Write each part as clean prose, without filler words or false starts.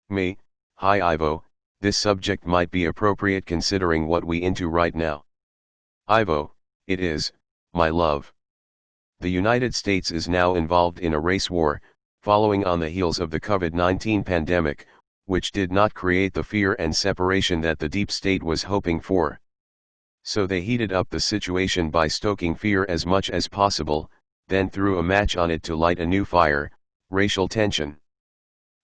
Me, hi Ivo, this subject might be appropriate considering what we into right now. Ivo, it is, my love. The United States is now involved in a race war, following on the heels of the COVID-19 pandemic, which did not create the fear and separation that the deep state was hoping for. So they heated up the situation by stoking fear as much as possible, then threw a match on it to light a new fire, racial tension.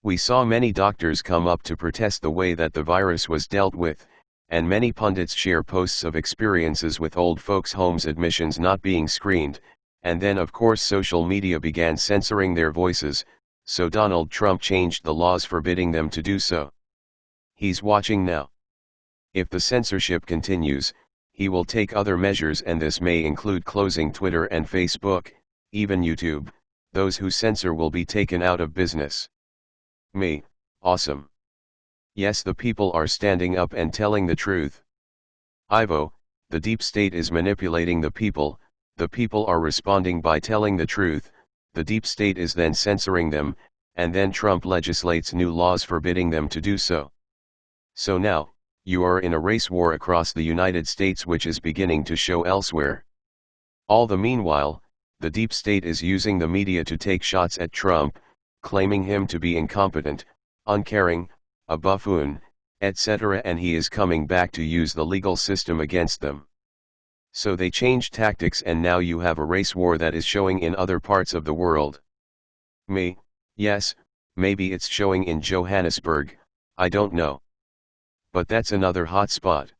We saw many doctors come up to protest the way that the virus was dealt with, and many pundits share posts of experiences with old folks' homes admissions not being screened, and then of course social media began censoring their voices, so Donald Trump changed the laws forbidding them to do so. He's watching now. If the censorship continues, he will take other measures, and this may include closing Twitter and Facebook, even YouTube. Those who censor will be taken out of business. Me, awesome. Yes, the people are standing up and telling the truth. Ivo, the deep state is manipulating the people are responding by telling the truth, the deep state is then censoring them, and then Trump legislates new laws forbidding them to do so. So now, you are in a race war across the United States which is beginning to show elsewhere. All the meanwhile, the deep state is using the media to take shots at Trump, claiming him to be incompetent, uncaring, a buffoon, etc., and he is coming back to use the legal system against them. So they changed tactics, and now you have a race war that is showing in other parts of the world. Me, yes, maybe it's showing in Johannesburg, I don't know. But that's another hot spot.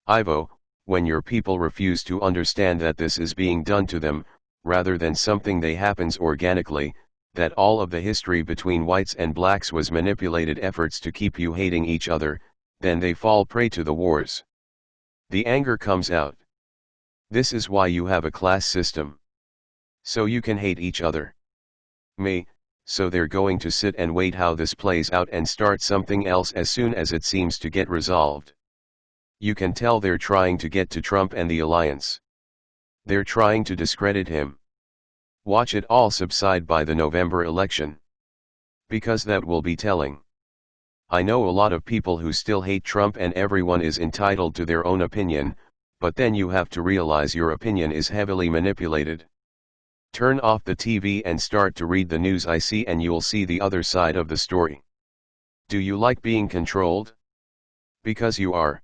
Ivo, when your people refuse to understand that this is being done to them, rather than something that happens organically, that all of the history between whites and blacks was manipulated efforts to keep you hating each other, then they fall prey to the wars. The anger comes out. This is why you have a class system. So you can hate each other. Me, so they're going to sit and wait how this plays out and start something else as soon as it seems to get resolved. You can tell they're trying to get to Trump and the alliance. They're trying to discredit him. Watch it all subside by the November election. Because that will be telling. I know a lot of people who still hate Trump, and everyone is entitled to their own opinion, but then you have to realize your opinion is heavily manipulated. Turn off the TV and start to read the news I see, and you'll see the other side of the story. Do you like being controlled? Because you are.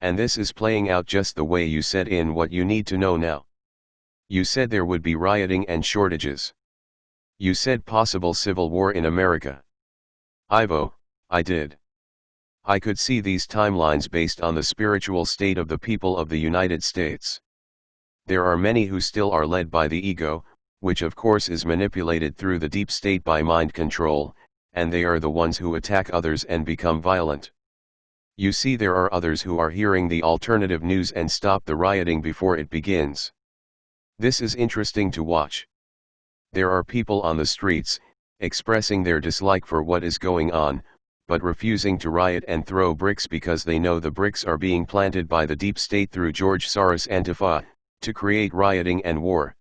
And this is playing out just the way you said in what you need to know now. You said there would be rioting and shortages. You said possible civil war in America. Ivo, I did. I could see these timelines based on the spiritual state of the people of the United States. There are many who still are led by the ego, which of course is manipulated through the deep state by mind control, and they are the ones who attack others and become violent. You see, there are others who are hearing the alternative news and stop the rioting before it begins. This is interesting to watch. There are people on the streets, expressing their dislike for what is going on, but refusing to riot and throw bricks because they know the bricks are being planted by the deep state through George Soros Antifa, to create rioting and war.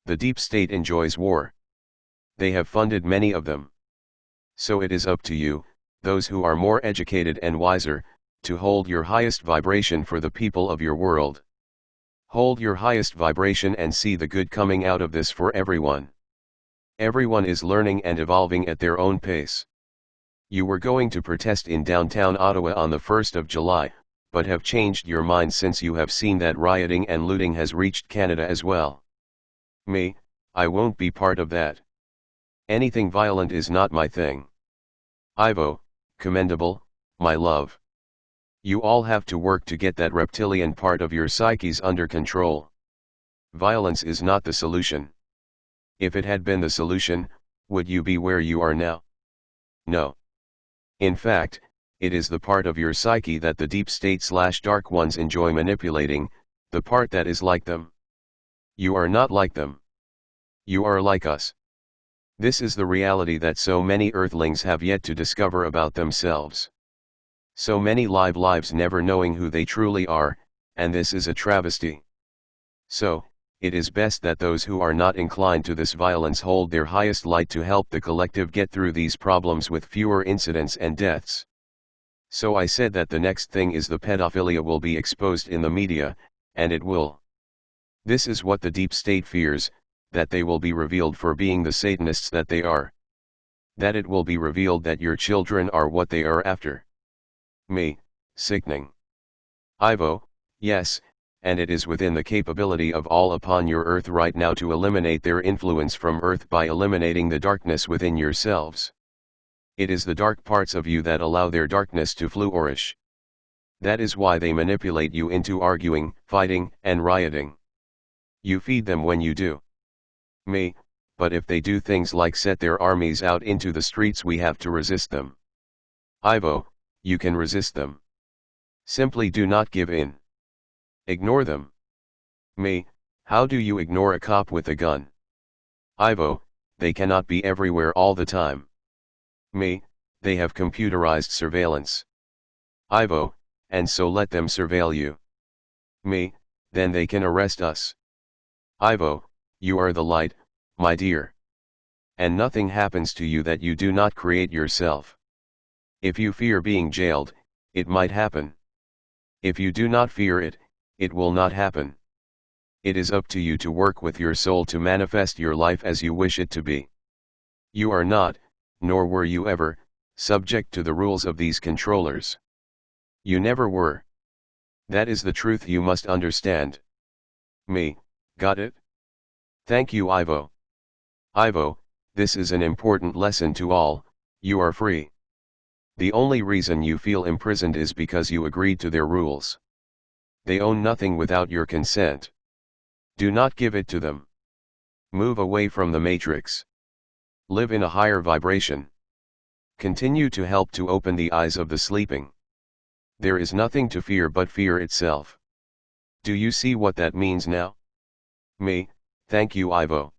The deep state enjoys war. They have funded many of them. So it is up to you, those who are more educated and wiser, to hold your highest vibration for the people of your world. Hold your highest vibration and see the good coming out of this for everyone. Everyone is learning and evolving at their own pace. You were going to protest in downtown Ottawa on the 1st of July, but have changed your mind since you have seen that rioting and looting has reached Canada as well. Me, I won't be part of that. Anything violent is not my thing. Ivo, commendable, my love. You all have to work to get that reptilian part of your psyches under control. Violence is not the solution. If it had been the solution, would you be where you are now? No. In fact, it is the part of your psyche that the deep state/dark ones enjoy manipulating, the part that is like them. You are not like them. You are like us. This is the reality that so many earthlings have yet to discover about themselves. So many live lives never knowing who they truly are, and this is a travesty. So, it is best that those who are not inclined to this violence hold their highest light to help the collective get through these problems with fewer incidents and deaths. So I said that the next thing is the pedophilia will be exposed in the media, and it will. This is what the deep state fears, that they will be revealed for being the Satanists that they are. That it will be revealed that your children are what they are after. Me, sickening. Ivo, yes, and it is within the capability of all upon your earth right now to eliminate their influence from earth by eliminating the darkness within yourselves. It is the dark parts of you that allow their darkness to flourish. That is why they manipulate you into arguing, fighting, and rioting. You feed them when you do. Me, but if they do things like set their armies out into the streets, we have to resist them. Ivo, you can resist them. Simply do not give in. Ignore them. Me, how do you ignore a cop with a gun? Ivo, they cannot be everywhere all the time. Me, they have computerized surveillance. Ivo, and so let them surveil you. Me, then they can arrest us. Ivo, you are the light, my dear. And nothing happens to you that you do not create yourself. If you fear being jailed, it might happen. If you do not fear it, it will not happen. It is up to you to work with your soul to manifest your life as you wish it to be. You are not, nor were you ever, subject to the rules of these controllers. You never were. That is the truth you must understand. Me, got it? Thank you, Ivo. Ivo, this is an important lesson to all. You are free. The only reason you feel imprisoned is because you agreed to their rules. They own nothing without your consent. Do not give it to them. Move away from the matrix. Live in a higher vibration. Continue to help to open the eyes of the sleeping. There is nothing to fear but fear itself. Do you see what that means now? Me, thank you, Ivo.